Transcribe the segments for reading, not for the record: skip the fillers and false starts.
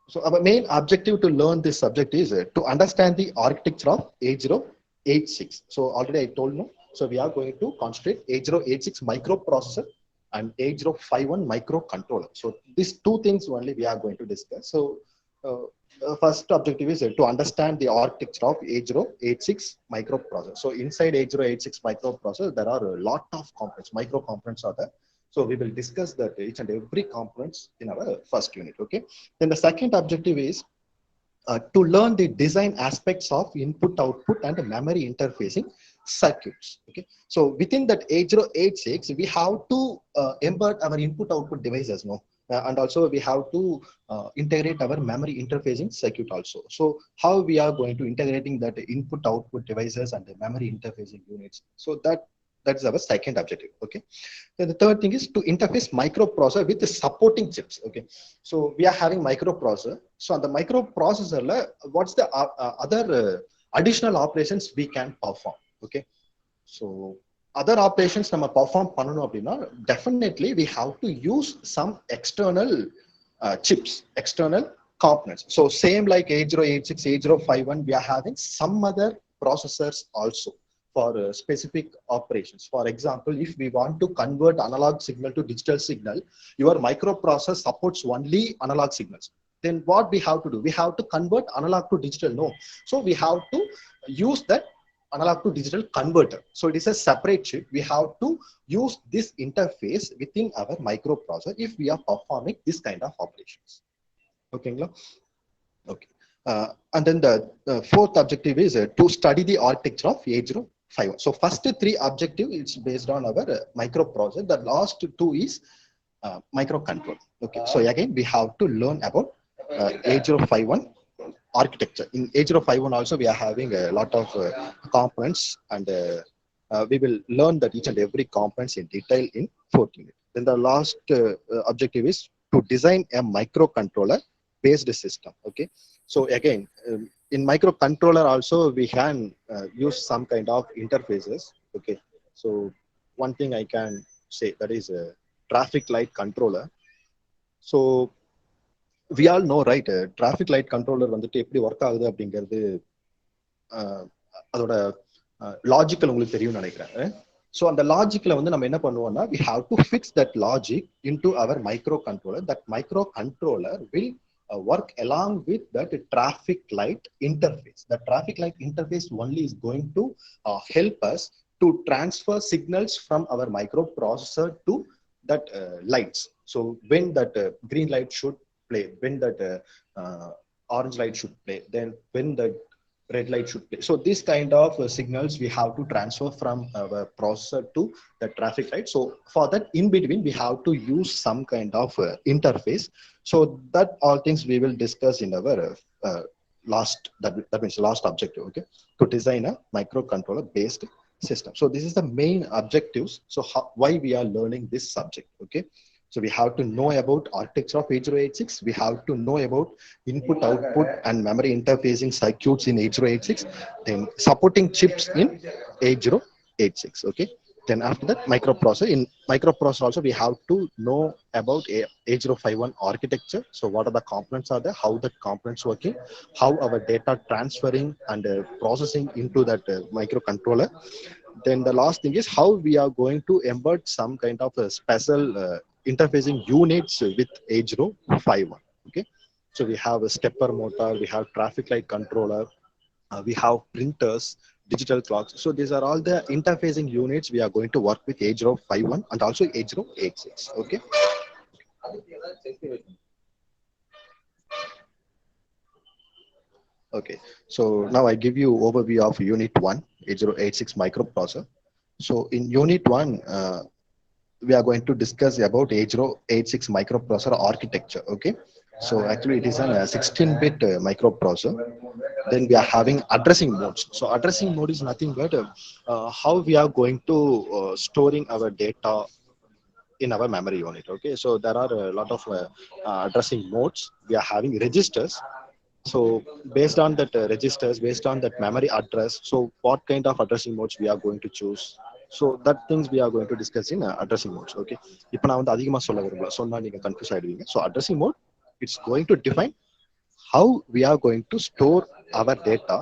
So our main objective to learn this subject is to understand the architecture of 8086. So already I told you. So we are going to concentrate 8086 microprocessor and 8051 microcontroller. So these two things only we are going to discuss. So first objective is to understand the architecture of 8086 microprocessor. So inside 8086 microprocessor, there are a lot of components, micro components are there. So we will discuss that each and every components in our first unit. Okay. Then the second objective is to learn the design aspects of input, output, and memory interfacing circuits. Okay. So within that 8086, we have to embed our input, output devices, no? And also we have to integrate our memory interfacing circuit also. So how we are going to integrating that input, output devices and the memory interfacing units. So that's our second objective. Okay. Then the third thing is to interface microprocessor with the supporting chips. Okay. So we are having microprocessor. So on the microprocessor, what's the other additional operations we can perform? Okay. So other operations நம்ம perform பண்ணணும் அப்படின்னா definitely we have to use some external chips, external components. So same like 8086, 8051, we are having some other processors also for specific operations. For example, if we want to convert analog signal to digital signal, your microprocessor supports only analog signals. Then what we have to do? We have to convert analog to digital. No. So we have to use that analog to digital converter. So it is a separate chip. We have to use this interface within our microprocessor if we are performing this kind of operations. Okay. Okay. And then the fourth objective is to study the architecture of 8051. So first three objective is based on our microprocessor. The last two is microcontroller. Okay. So again, we have to learn about 8051 architecture. In 8051 also, we are having a lot of components, and we will learn that each and every components in detail in 14 minutes. Then the last objective is to design a microcontroller based system. Okay. So again, in microcontroller also we can use some kind of interfaces. Okay. So one thing I can say, that is a traffic light controller. So we all know, right? Traffic light controller வந்துட்டு எப்படி work ஆகுது அப்படிங்கிறது அதோட logical உங்களுக்கு தெரியும்னு நினைக்கிறேன். So அந்த லாஜிக்ல வந்து நம்ம என்ன பண்ணுவோம்னா, we have to fix that logic into our microcontroller. That microcontroller will work along with that traffic light interface. The traffic light interface only is going to help us to transfer signals from our microprocessor to that lights. So when that green light should play, when that orange light should play, then when the red light should play. So this kind of signals we have to transfer from our processor to the traffic light. So for that, in between, we have to use some kind of interface. So that all things we will discuss in our last, that means last objective, okay, to design a microcontroller based system. So this is the main objectives. So why we are learning this subject, okay? So we have to know about architecture of 8086. We have to know about input, output, and memory interfacing circuits in 8086. Then supporting chips in 8086. Okay. Then after that, microprocessor. In microprocessor also, we have to know about 8051 architecture. So what are the components are there? How the components working? How our data transferring and processing into that microcontroller. Then the last thing is how we are going to embed some kind of a special interfacing units with 8051. Okay. So we have a stepper motor, we have traffic light controller, we have printers, digital clocks. So these are all the interfacing units we are going to work with 8051 and also 8086. Okay. Okay. So now I give you overview of unit 1, 8086 microprocessor. So in unit 1, we are going to discuss about 8086 microprocessor architecture. Okay. So actually it is a 16-bit microprocessor. Then we are having addressing modes. So addressing mode is nothing but how we are going to storing our data in our memory unit. Okay. So there are a lot of addressing modes. We are having registers. So based on that registers, based on that memory address, so what kind of addressing modes we are going to choose? So that things we are going to discuss in addressing modes. Okay. இப்போ நான் வந்து அதிகமாக சொல்ல விரும்பல, சொன்னா நீங்க confuse ஆயிடுவீங்க. So addressing mode, it's going to define how we are going to store our data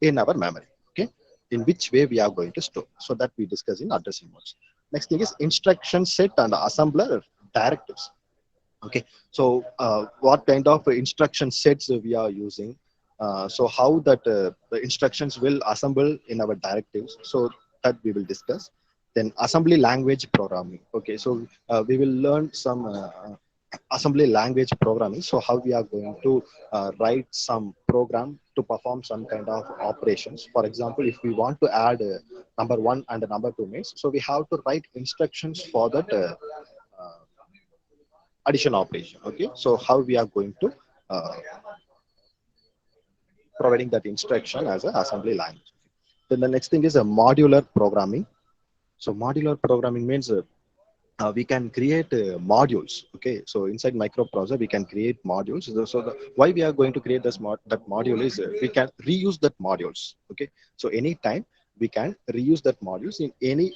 in our memory. Okay, in which way we are going to store. So that we discuss in addressing modes. Next thing is instruction set and assembler directives. Okay, so what kind of instruction sets we are using, so how that the instructions will assemble in our directives, so that we will discuss. Then assembly language programming. Okay, so we will learn some assembly language programming, so how we are going to write some program to perform some kind of operations. For example, if we want to add number one and number two means, so we have to write instructions for that uh, addition operation. Okay, so how we are going to uh, providing that instruction as an assembly language. Then the next thing is a modular programming. So modular programming means we can create modules. Okay, so inside microprocessor we can create modules. So why we are going to create this that module is we can reuse that modules. Okay, so anytime we can reuse that modules in any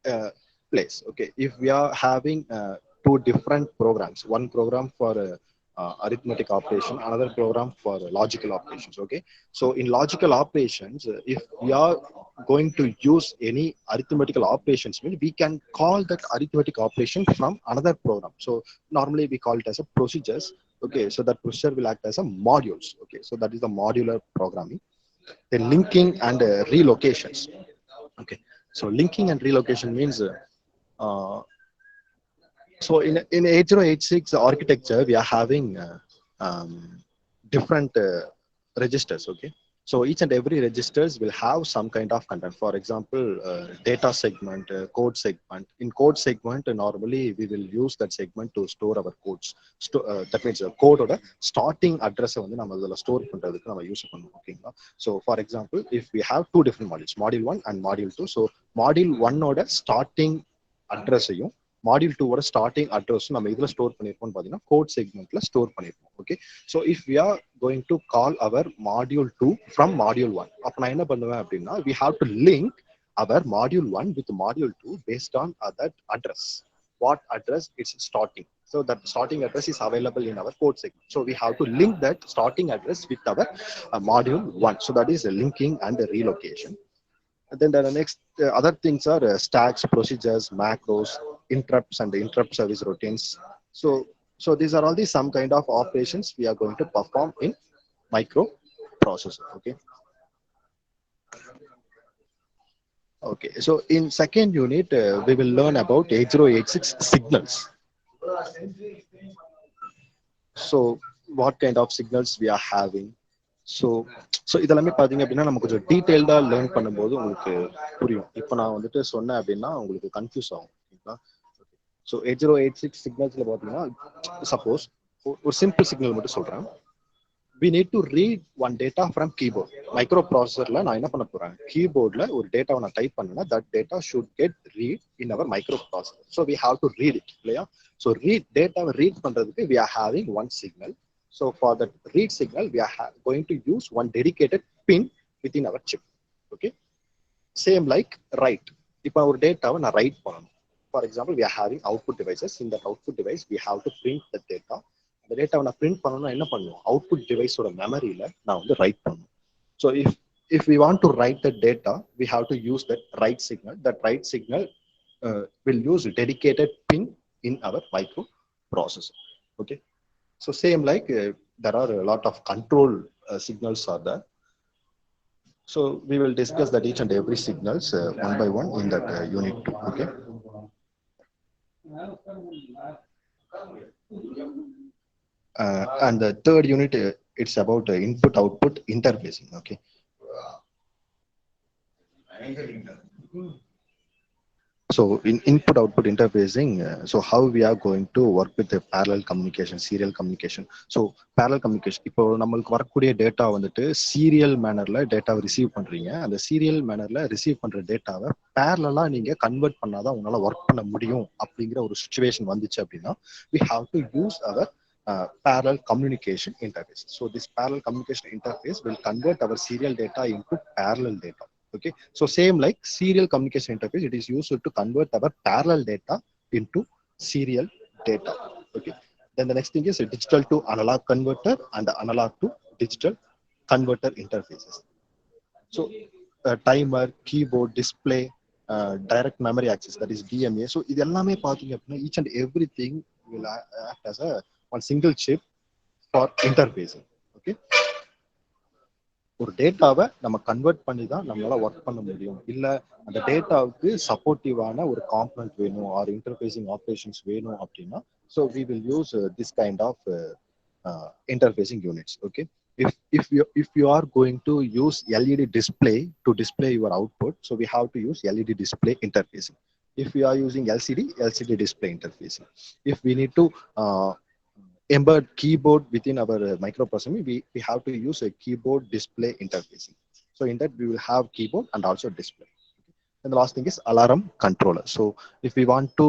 uh, place. Okay, if we are having two different programs, one program for arithmetic operation, another program for logical operations. Okay, so in logical operations, if we are going to use any arithmetical operations, mean we can call that arithmetic operation from another program. So normally we call it as a procedures. Okay, so that procedure will act as a modules. Okay, so that is the modular programming. Then linking and relocations. Okay, so linking and relocation means uh, so in 8086 architecture, we are having different registers. Okay, so each and every registers will have some kind of content. For example, data segment, code segment. In code segment, normally we will use that segment to store our codes. That means code or starting address வந்து நம்ம அதில் store பண்றதுக்கு நம்ம use பண்ணுவோம். ஓகேங்களா? So for example, if we have two different modules, module 1 and module 2, so module 1 ஓட starting அட்ரஸையும் module டூவோட ஸ்டார்டிங் அட்ரஸ் நம்ம இதுல ஸ்டோர் பண்ணிருப்போம்னு பாத்தீங்கன்னா கோட் செக்மெண்ட்ல ஸ்டோர் பண்ணிருப்போம். Okay, so if we are going to call our module 2 from module 1, அப்ப நான் என்ன பண்ணுவேன் அப்படின்னா we have to link our module 1 with module 2 based on that address. What address it's starting? So that starting address is available in our code segment, so we have to link that starting address with our module 1. So that is a linking and a relocation. And then the next other things are stacks, procedures, macros, interrupts, and the interrupt service routines. So these are all the some kind of operations we are going to perform in microprocessor. Okay. Okay. So in second unit, we will learn about 8086 signals. So what kind of signals we are having? So இதெல்லாமே பார்த்தீங்க அப்படின்னா நம்ம கொஞ்சம் டீட்டெயில்டாக learn பண்ணும்போது உங்களுக்கு புரியும். இப்போ நான் வந்துட்டு சொன்னேன் அப்படின்னா உங்களுக்கு கன்ஃபியூஸ் ஆகும். ஓகேங்களா? ஸோ 8086 சிக்னல்ஸில் பார்த்தீங்கன்னா சப்போஸ் ஒரு சிம்பிள் சிக்னல் மட்டும் சொல்கிறேன். we need to read one data from keyboard. Micro ப்ராசஸர்ல நான் என்ன பண்ண போறேன், கீபோர்ட்ல ஒரு டேட்டாவை நான் டைப் பண்ணேன்னா that data should get read in our micro processor. So we have to read it இல்லையா? ஸோ டேட்டாவை ரீட் பண்றதுக்கு we are having one signal. So for that read signal, we are going to use one dedicated pin within our chip. Okay. Same like write. இப்போ ஒரு டேட்டாவை நான் right பண்ணணும். For example, we are having output devices. In that output device, we have to print the data. அந்த டேட்டாவை நான் print பண்ணணும்னா என்ன பண்ணுவோம், அவுட்புட் டிவைஸோட மெமரியில நான் வந்து ரைட் பண்ணணும். So if we want to write the data, we have to use that write signal. That write signal will use a dedicated pin in our microprocessor. Okay. So same like there are a lot of control signals are there. So we will discuss that each and every signals one by one in that unit 2. Okay. And the third unit, it's about input-output interfacing. Okay. So in input-output interfacing, so how we are going to work with the parallel communication, serial communication. So parallel communication, இப்போ நம்மளுக்கு வரக்கூடிய data வந்துட்டு serial மேனர்ல டேட்டாவை receive பண்றீங்க. அந்த serial மேனர்ல receive பண்ற டேட்டாவை பேரலா நீங்க கன்வெர்ட் பண்ணாதான் உங்களால ஒர்க் பண்ண முடியும் அப்படிங்கிற ஒரு சுச்சுவேஷன் வந்துச்சு அப்படின்னா we have to use our parallel communication interface. So this parallel communication interface will convert our serial data into parallel data. Okay, so same like serial communication interface, it is used to convert our parallel data into serial data. Okay, Then the next thing is a digital to analog converter and the analog to digital converter interfaces. So timer, keyboard, display, direct memory access, that is DMA. So இது எல்லாமே பார்த்தீங்க அப்படின்னா each and everything will act as a one single chip for interfacing. Okay. ஒரு டேட்டாவை நம்ம convert பண்ணி தான் நம்மளால ஒர்க் பண்ண முடியும். இல்ல அந்த டேட்டாவுக்கு சப்போர்ட்டிவான ஒரு காம்பனன்ட் வேணும் ஆர் இன்டர்ஃபேசிங் ஆப்ரேஷன்ஸ் வேணும் அப்படின்னா so we will use this kind of interfacing units. Okay. If you are going to use LED display to display your output, so we have to use LED display interfacing. If we are using LCD display interfacing. If we need to embed keyboard within our microprocessor, we have to use a keyboard display interfacing. So in that we will have keyboard and also display. And the last thing is alarm controller. So if we want to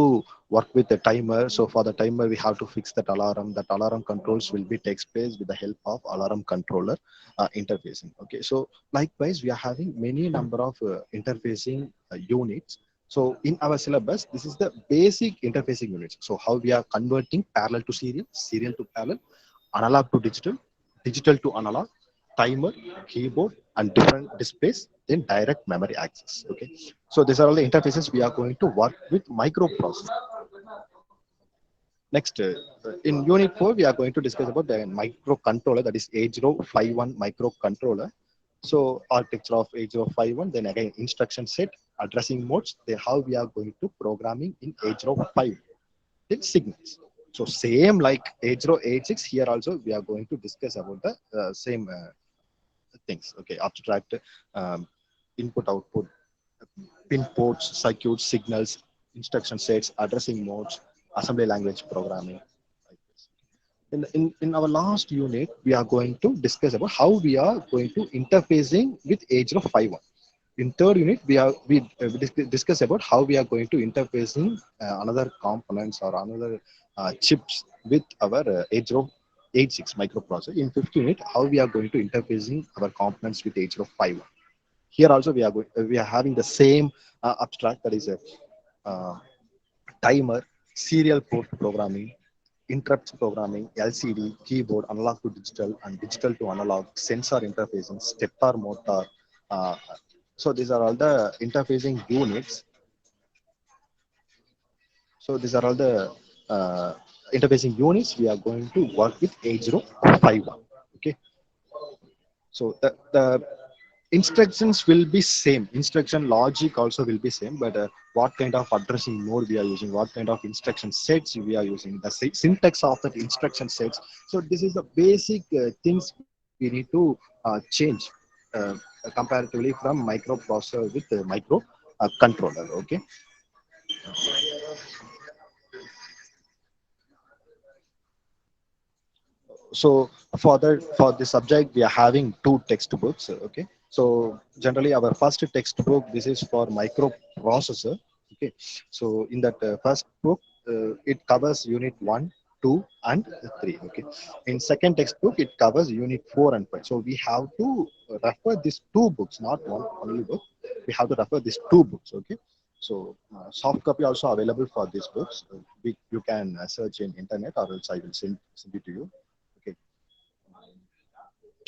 work with the timer, so for the timer we have to fix that alarm. That alarm controls will be takes place with the help of alarm controller interfacing. Okay, so likewise we are having many number of interfacing units. So in our syllabus, this is the basic interfacing units. So how we are converting parallel to serial, serial to parallel, analog to digital, digital to analog, timer, keyboard, and different displays, then direct memory access. Okay, so these are all the interfaces we are going to work with microprocessor. Next, in unit 4, we are going to discuss about the microcontroller, that is 8051 microcontroller. So architecture of 8051, then again instruction set, addressing modes, then how we are going to programming in 8051, then signals. So same like 8086, here also we are going to discuss about the same things. Okay, abstract input output, pin ports, circuits, signals, instruction sets, addressing modes, assembly language programming. Like this. In our last unit, we are going to discuss about how we are going to interfacing with 8051. In third unit, we discuss about how we are going to interfacing another components or another chips with our 8086 microprocessor. In fifth unit, how we are going to interfacing our components with 8051. Here also we are having the same abstract, that is a timer, serial port programming, interrupts programming, LCD, keyboard, analog to digital, and digital to analog, sensor interfacing, stepper motor. So these are all the interfacing units. So these are all the interfacing units we are going to work with 8051. Okay. So the instructions will be same, instruction logic also will be same, but what kind of addressing mode we are using, what kind of instruction sets we are using, the syntax of that instruction sets. So this is the basic things we need to change uh, comparatively from microprocessor with micro controller. Okay. So for the subject we are having two textbooks. Okay, so generally our first textbook, this is for microprocessor. Okay, so in that first book it covers unit 1, 2, and 3. Okay, in second textbook it covers unit 4 and 5. So we have to refer these two books, not one only book. We have to refer these two books. Okay, so soft copy also available for these books. You can search in internet, or else I will send it to you. Okay,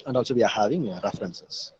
and also we are having references.